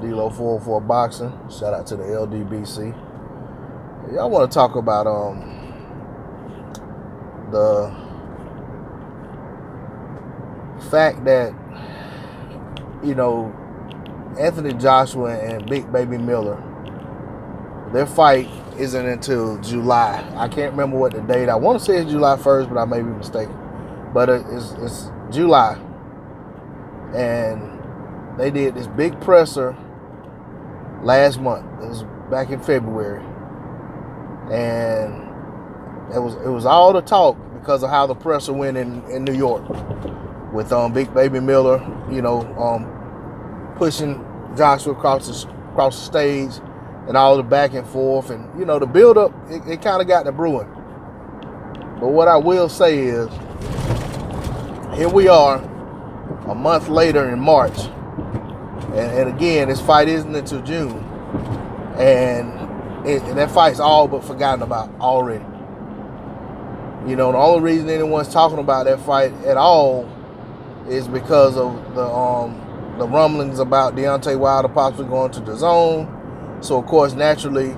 D-Lo 404 Boxing. Shout out to the LDBC. Y'all want to talk about the fact that, you know, Anthony Joshua and Big Baby Miller, their fight isn't until July. I can't remember what the date. I want to say it's July 1st, but I may be mistaken. But it's July. And they did this big presser last month. It was back in February. And it was all the talk because of how the presser went in New York with Big Baby Miller, you know, pushing Joshua across the stage and all the back and forth, and you know the build up it kind of got the brewing. But what I will say is, here we are a month later in March, and again this fight isn't until June, and that fight's all but forgotten about already. You know, the only reason anyone's talking about that fight at all is because of the rumblings about Deontay Wilder possibly going to DAZN. So of course, naturally,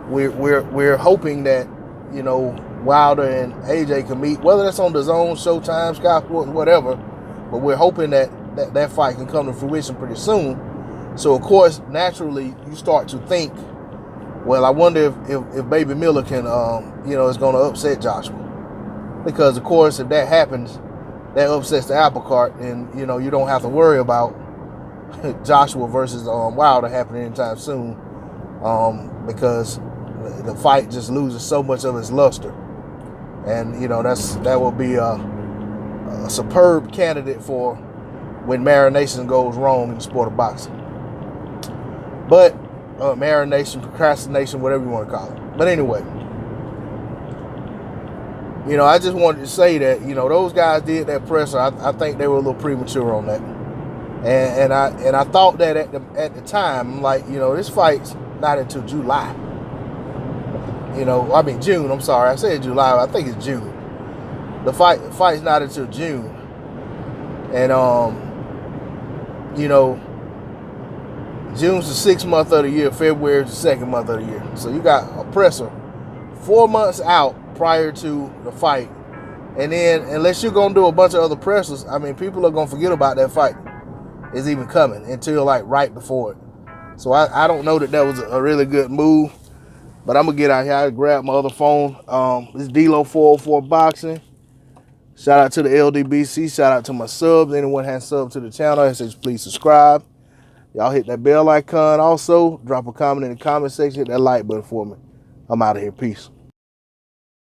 we're hoping that, you know, Wilder and AJ can meet, whether that's on DAZN, Showtime, Sky Sports, whatever. But we're hoping that fight can come to fruition pretty soon. So of course, naturally, you start to think, well, I wonder if Baby Miller can, you know, is going to upset Joshua, because of course, if that happens, that upsets the apple cart, and you know you don't have to worry about Joshua versus Wilder happening anytime soon, because the fight just loses so much of its luster, and you know that will be a superb candidate for when marination goes wrong in the sport of boxing. But marination, procrastination, whatever you want to call it. But anyway, you know, I just wanted to say that, you know, those guys did that presser. I think they were a little premature on that. And I thought that at the time, I'm like, you know, this fight's not until July. You know, I mean June. I'm sorry, I said July. I think it's June. The fight's not until June. And you know, June's the 6th month of the year. February is the 2nd month of the year. So you got a presser 4 months out prior to the fight. And then, unless you're going to do a bunch of other pressers, I mean, people are going to forget about that fight is even coming until, like, right before it. So I don't know that was a really good move. But I'm going to get out here. I grab my other phone. This is D-Lo 404 Boxing. Shout out to the LDBC. Shout out to my subs. Anyone has subbed to the channel, I say please subscribe. Y'all hit that bell icon also. Drop a comment in the comment section. Hit that like button for me. I'm out of here. Peace.